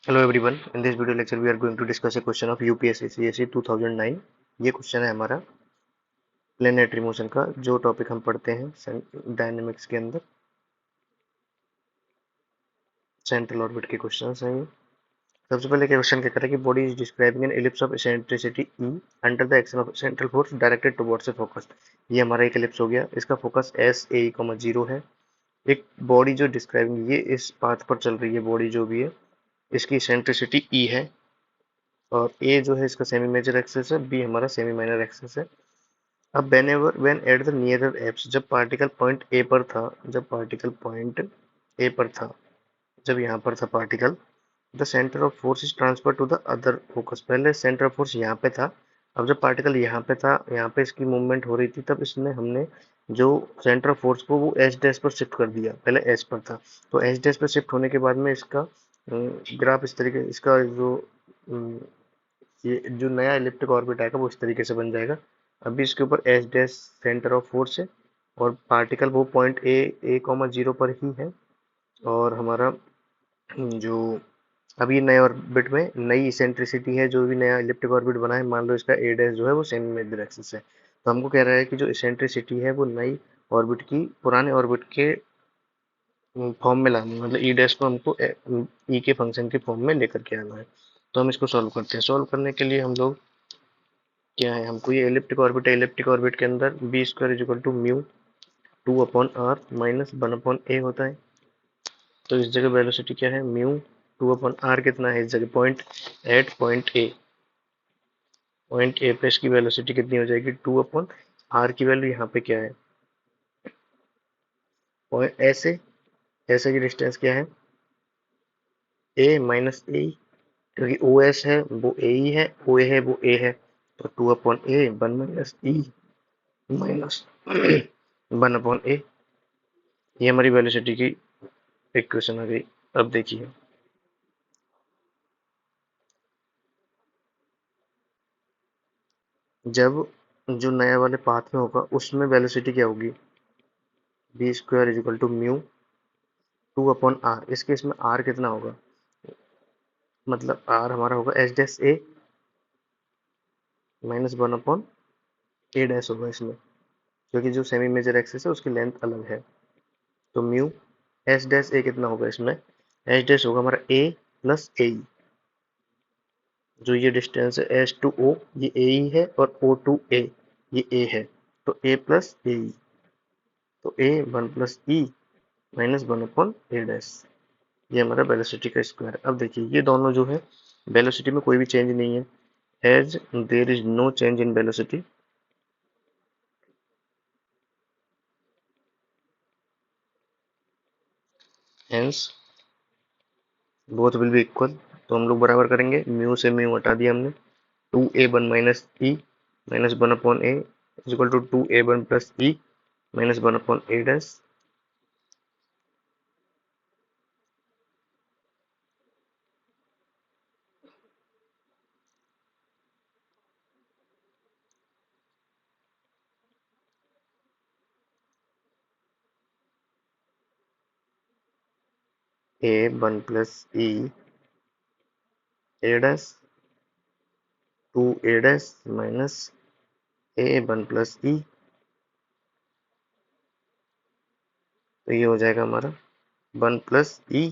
Hello everyone. In this video lecture, we are going to discuss a question of UPSC CSE 2009. ये question है हमारा planetary motion का, जो topic हम पढ़ते हैं डायनेमिक्स के अंदर। सेंट्रल ऑर्बिट के क्वेश्चन हैं ये। सबसे पहले क्वेश्चन क्या कर रहा है कि body is describing an ellipse of eccentricity E under the action of central force directed towards a focus. ये हमारा एक एलिप्स हो गया, इसका focus S A comma zero है। एक बॉडी जो डिस्क्राइबिंग, ये इस पाथ पर चल रही है बॉडी जो भी है, इसकी एसेंट्रिसिटी ई है, और ए जो है इसका सेमी मेजर एक्सिस है, बी हमारा सेमी माइनर एक्सिस है। अब when at the nearer apps, जब पार्टिकल पॉइंट ए पर था, जब पार्टिकल पॉइंट ए पर था, जब यहाँ पर था particle, the centre of force is transfer to the other focus. पहले सेंटर ऑफ फोर्स यहाँ पे था, अब जब पार्टिकल यहाँ पे था, यहाँ पे इसकी मूवमेंट हो रही थी, तब इसमें हमने जो सेंटर ऑफ फोर्स को वो एच डैश पर शिफ्ट कर दिया। पहले एच पर था, तो एच डैश पर शिफ्ट होने के बाद में इसका ग्राफ इस तरीके, इसका जो ये जो नया इलिप्टिक ऑर्बिट आएगा वो इस तरीके से बन जाएगा। अभी इसके ऊपर H dash centre of force है, और पार्टिकल वो पॉइंट ए कॉमा जीरो पर ही है। और हमारा जो अभी नए ऑर्बिट में नई इसेंट्रिसिटी है, जो भी नया इलिप्टिक ऑर्बिट बना है, मान लो इसका ए डैश जो है वो सेमी मेजर एक्सिस है, तो हमको कह रहा है कि जो इसेंट्रिसिटी है वो नई ऑर्बिट की पुराने ऑर्बिट के फॉर्म में लानी है, मतलब ई डैश को हमको ई के फंक्शन के फॉर्म में लेकर के आना है। तो हम इसको सॉल्व करते हैं। सॉल्व करने के लिए हम लोग क्या है, हमको ये एलिप्टिक ऑर्बिट है, एलिप्टिक ऑर्बिट के अंदर b square is equal to mu two upon r minus one upon a होता है। तो इस जगह वेलोसिटी क्या है, म्यू टू अपॉन आर कितना है, इस जगह पॉइंट एट पॉइंट ए पे इसकी वेलोसिटी कितनी हो जाएगी, टू अपॉन आर की वैल्यू यहाँ पे क्या है, पॉइंट ऐसे की डिस्टेंस क्या है, ए माइनस ए, क्योंकि ओ एस है वो ए ही है, ओ ए है वो ए है, तो two upon a one minus e minus one upon ए। ये हमारी वेलोसिटी की इक्वेशन आ गई। अब देखिए, जब जो नया वाले पाथ में होगा उसमें वेलोसिटी क्या होगी, b square is equal to mu two upon R. इस केस में आर कितना होगा, मतलब आर हमारा होगा H dash A minus one upon A dash होगा इसमें, क्योंकि जो सेमी मेजर एक्सिस है उसकी लेंथ अलग है। तो म्यू एच डैश ए कितना होगा, इसमें एच डैश होगा हमारा ए प्लस ए, जो ये डिस्टेंस है एच टू ओ, ये ए ही है, और ओ टू ए, ये ए है, तो ए प्लस ए, तो ए one plus e minus one upon ए डैश। ये हमारा वेलोसिटी का स्क्वायर। अब देखिए ये दोनों जो है, वेलोसिटी में कोई भी चेंज नहीं है, as there is no change in velocity, hence both will be equal. तो हम लोग बराबर करेंगे, म्यू से म्यू हटा दिया हमने, two a one minus e minus one upon a is equal to two a one plus e minus one upon A dash. A one plus e a dash two a dash minus a one plus e, तो ये हो जाएगा हमारा one plus e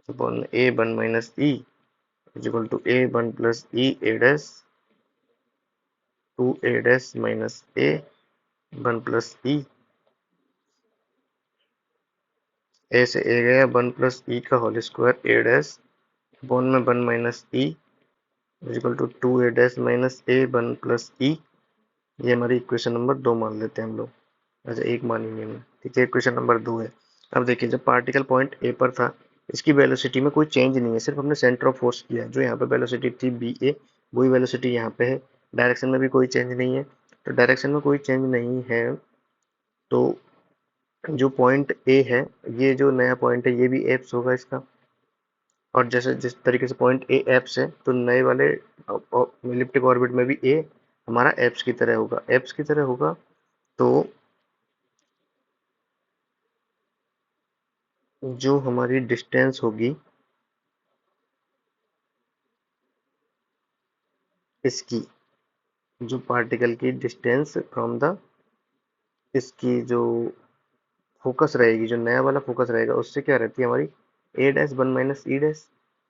upon a one minus e is equal to a one plus e a dash two a dash minus a one plus e. ए से a गया, one plus e का whole square a dash upon में one minus e equal to two a dash minus a one plus e. ये हमारी equation number दो मान लेते हैं हम लोग। अच्छा, एक मानी नहीं हमने, ठीक है, इक्वेशन नंबर दो है। अब देखिए, जब पार्टिकल पॉइंट ए पर था, इसकी वेलोसिटी में कोई चेंज नहीं है, सिर्फ हमने सेंटर ऑफ फोर्स किया है। जो यहाँ पे वेलोसिटी थी बी ए, वही वेलोसिटी यहाँ पे है। डायरेक्शन में भी कोई चेंज नहीं है, तो डायरेक्शन में कोई चेंज नहीं है, तो जो पॉइंट ए है, ये जो नया पॉइंट है, ये भी एप्स होगा इसका। और जैसे जिस तरीके से पॉइंट ए एप्स है, तो नए वाले इलिप्टिक ऑर्बिट में भी ए हमारा एप्स की तरह होगा, एप्स की तरह होगा। तो जो हमारी डिस्टेंस होगी, इसकी जो पार्टिकल की डिस्टेंस फ्रॉम द, इसकी जो फोकस रहेगी, जो नया वाला फोकस रहेगा, उससे क्या रहती है हमारी a dash one minus E dash.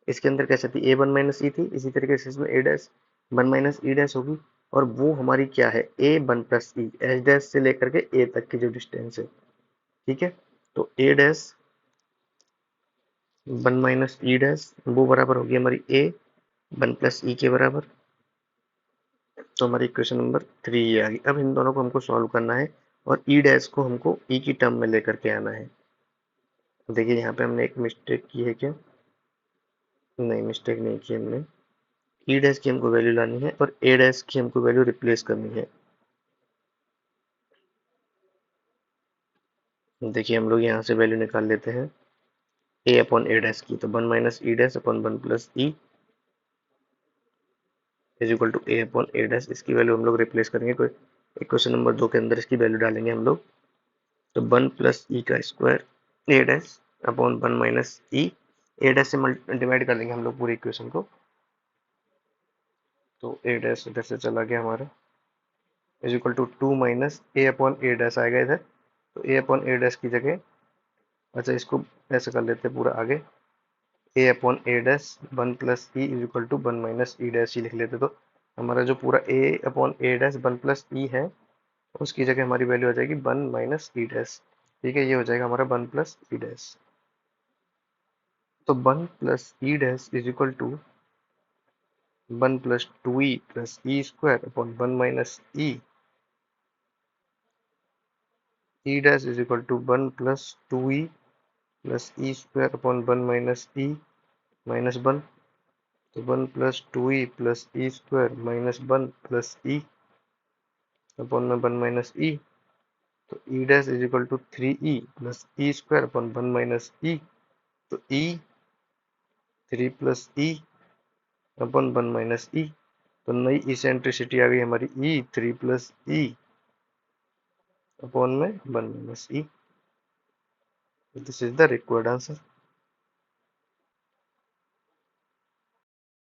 इसके अंदर कैसे थी, ए वन माइनस ई थी, इसी तरीके से इसमें a dash one minus E dash होगी। और वो हमारी क्या है, a one plus e, h dash से लेकर के ए तक की जो डिस्टेंस है, ठीक है। तो a dash one minus E dash वो बराबर होगी हमारी ए वन प्लस ई के बराबर। तो हमारी इक्वेशन नंबर 3 ये आ गई। अब इन दोनों को हमको सॉल्व करना है और ई डैश को हमको ई की टर्म में लेकर के आना है। देखिए यहाँ पे हमने एक मिस्टेक की है क्या, नहीं मिस्टेक नहीं की हमने। ई डैश की हमको वैल्यू लानी है और ए डैश की हमको वैल्यू रिप्लेस करनी है। देखिए हम लोग यहाँ से वैल्यू निकाल लेते हैं ए अपॉन ए डैश की, तो one minus E dash upon one plus E is equal to A upon A dash. इसकी वैल्यू हम लोग रिप्लेस करेंगे, कोई इक्वेशन नंबर 2 के अंदर इसकी वैल्यू डालेंगे हम लोग। तो वन प्लस ई का square a dash upon one minus E, a dash से डिवाइड कर देंगे हम लोग पूरी इक्वेशन को। तो ए डैश इधर से चला गया हमारा, is equal to two minus A upon A dash आएगा इधर। तो ए अपॉन ए डैश की जगह, अच्छा इसको ऐसे कर लेते हैं पूरा आगे, a upon A dash one plus E is equal to one minus E dash ही लिख लेते। तो हमारा जो पूरा a upon A dash one plus e है, उसकी जगह हमारी वैल्यू हो जाएगी वन माइनस ई डैश। ठीक है, ये हो जाएगा हमारा वन प्लस ई डैश। तो one plus e dash is equal to one plus two e plus e square upon one minus e, e dash is equal to one plus two e plus e square upon one minus e minus one. तो one plus two e plus e square minus one plus e upon में one minus e. तो e dash is equal to three E plus e square upon one minus e. तो e three plus e upon one minus e. तो नई eccentricity आ गई हमारी e three plus e upon में one minus e. This is the required answer.